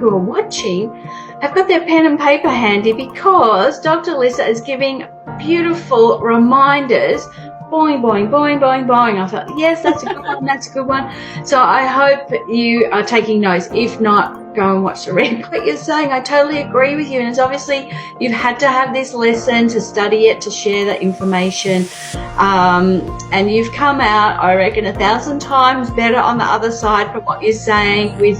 who are watching have got their pen and paper handy, because Dr. Alisa is giving beautiful reminders. Boing, boing, boing, boing, boing. I thought, yes, that's a good one, that's a good one. So I hope you are taking notes. If not, go and watch the read. What you're saying, I totally agree with you. And it's obviously you've had to have this lesson to study it, to share that information. And you've come out, I reckon, 1,000 times better on the other side from what you're saying with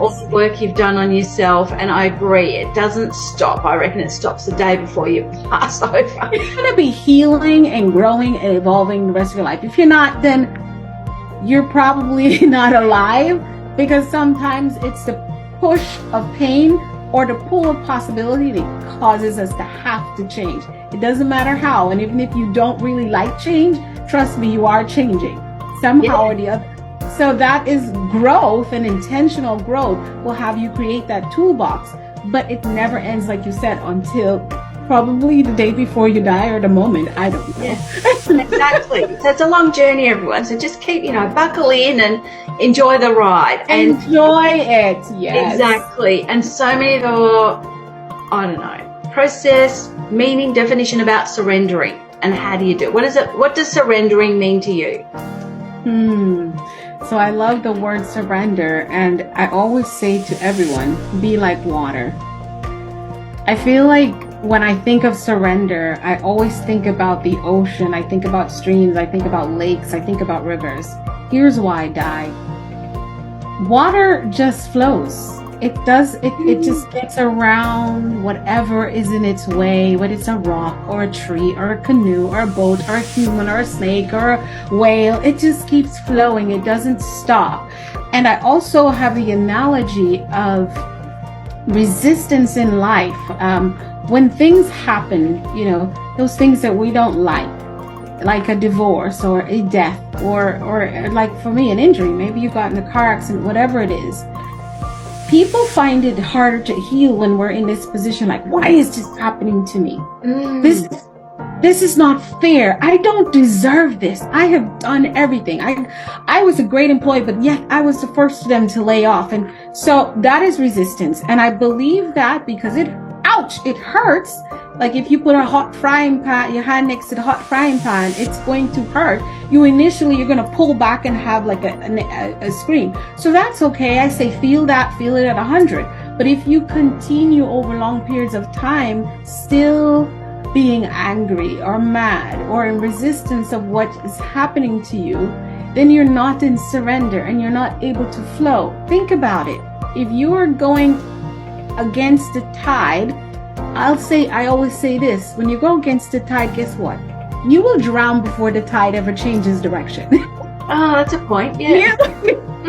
all the work you've done on yourself. And I agree, it doesn't stop. I reckon it stops the day before you pass over. You're going to be healing and growing and evolving the rest of your life. If you're not, then you're probably not alive, because sometimes it's the push of pain or the pull of possibility that causes us to have to change. It doesn't matter how. And even if you don't really like change, trust me, you are changing somehow or the other. So that is growth, and intentional growth will have you create that toolbox. But it never ends, like you said, until probably the day before you die or the moment. I don't know. Yeah, exactly. So it's a long journey, everyone. So just keep, buckle in and enjoy the ride. Enjoy it, yes. Exactly. And so many of our, process, meaning, definition about surrendering. And how do you do it? What does surrendering mean to you? So I love the word surrender, and I always say to everyone, be like water. I feel like when I think of surrender, I always think about the ocean, I think about streams, I think about lakes, I think about rivers. Here's why, Di. Water just flows. It just gets around whatever is in its way, whether it's a rock or a tree or a canoe or a boat or a human or a snake or a whale. It just keeps flowing. It doesn't stop. And I also have the analogy of resistance in life. When things happen, those things that we don't like a divorce or a death or like for me, an injury. Maybe you got in a car accident, whatever it is. People find it harder to heal when we're in this position, like, why is this happening to me? This is not fair. I don't deserve this. I have done everything. I was a great employee, but yet I was the first of them to lay off. And so that is resistance. And I believe that because it hurts. Like if you put a hot frying pan, your hand next to the hot frying pan, it's going to hurt. You're going to pull back and have like a scream. So that's okay. I say, feel it at 100. But if you continue over long periods of time, still being angry or mad or in resistance of what is happening to you, then you're not in surrender and you're not able to flow. Think about it. If you are going against the tide, I always say this, when you go against the tide, guess what? You will drown before the tide ever changes direction. Oh, that's a point. Yeah.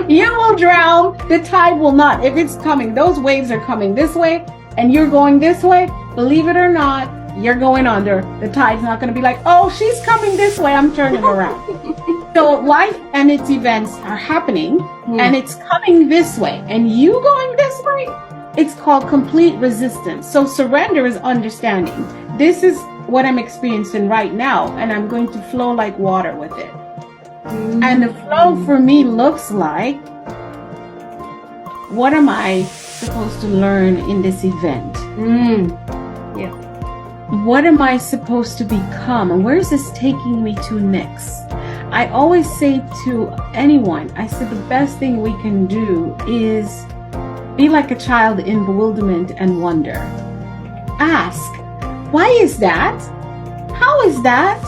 You will drown. The tide will not. If it's coming, those waves are coming this way and you're going this way, believe it or not, you're going under. The tide's not going to be like, oh, she's coming this way, I'm turning around. So life and its events are happening and it's coming this way and you going this way. It's called complete resistance. So surrender is understanding. This is what I'm experiencing right now, and I'm going to flow like water with it. And the flow for me looks like, what am I supposed to learn in this event? Yeah. What am I supposed to become? And where is this taking me to next? I always say to anyone, I said the best thing we can do is be like a child in bewilderment and wonder. Ask, why is that? How is that?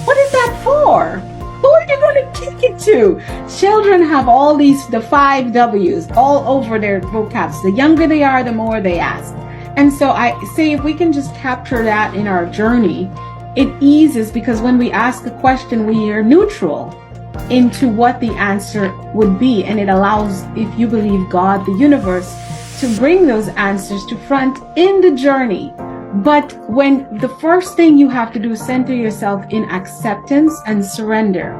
What is that for? Who are you going to take it to? Children have all the 5 W's all over their vocabs. The younger they are, the more they ask. And so I say if we can just capture that in our journey, it eases, because when we ask a question, we are neutral into what the answer would be, and it allows, if you believe God, the universe, to bring those answers to front in the journey. But when the first thing you have to do is center yourself in acceptance and surrender.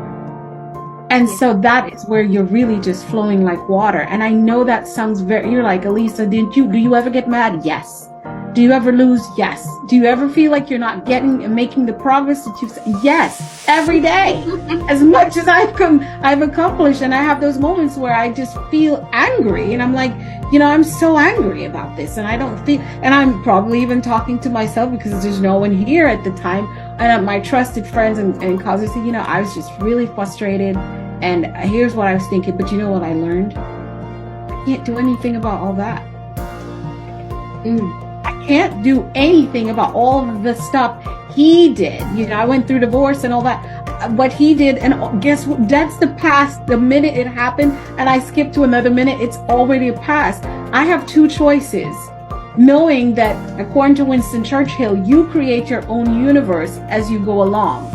And so that is where you're really just flowing like water. And I know that sounds you're like, Alisa, do you ever get mad? Yes. Do you ever lose? Yes. Do you ever feel like you're not getting and making the progress that you've said? Yes, every day. As much as I've accomplished, and I have those moments where I just feel angry, and I'm like, I'm so angry about this, and I don't feel, and I'm probably even talking to myself because there's no one here at the time, and my trusted friends and colleagues say, I was just really frustrated, and here's what I was thinking, but you know what I learned? I can't do anything about all that. I can't do anything about all of the stuff he did. I went through divorce and all that. What he did, and guess what? That's the past. The minute it happened, and I skipped to another minute, it's already a past. I have two choices. Knowing that, according to Winston Churchill, you create your own universe as you go along.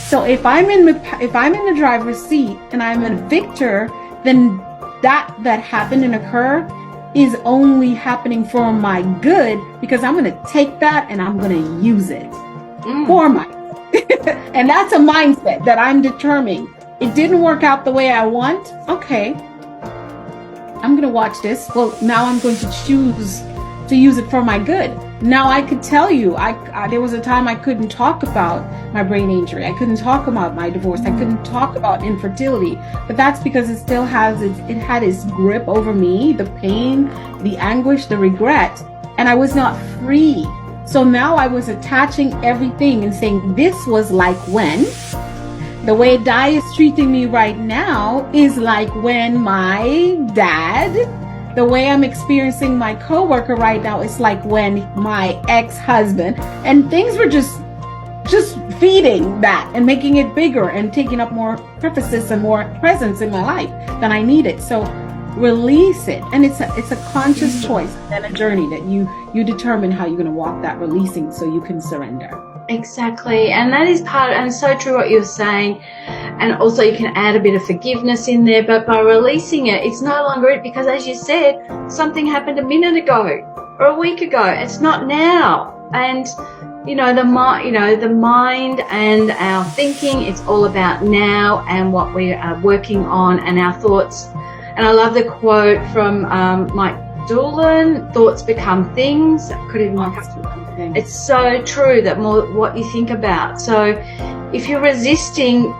So if I'm in the driver's seat and I'm a victor, then that happened and occurred is only happening for my good, because I'm going to take that and I'm going to use it for my and that's a mindset that I'm determining. It didn't work out the way I want. Okay, I'm going to watch this. Well, now I'm going to choose to use it for my good. Now I could tell you, there was a time I couldn't talk about my brain injury. I couldn't talk about my divorce. I couldn't talk about infertility. But that's because it still had its grip over me, the pain, the anguish, the regret, and I was not free. So now I was attaching everything and saying, this was like when. The way Di is treating me right now is like when my dad. The way I'm experiencing my coworker right now is like when my ex-husband, and things were just feeding that and making it bigger and taking up more emphasis and more presence in my life than I needed. So release it, and it's a conscious choice and a journey that you determine how you're going to walk that releasing so you can surrender. Exactly, and that is part, and it's so true what you're saying. And also you can add a bit of forgiveness in there, but by releasing it, it's no longer it, because as you said, something happened a minute ago or a week ago. It's not now. And the mind and our thinking, it's all about now and what we are working on and our thoughts. And I love the quote from Mike Doolan, thoughts become things. It's so true, that more what you think about. So if you're resisting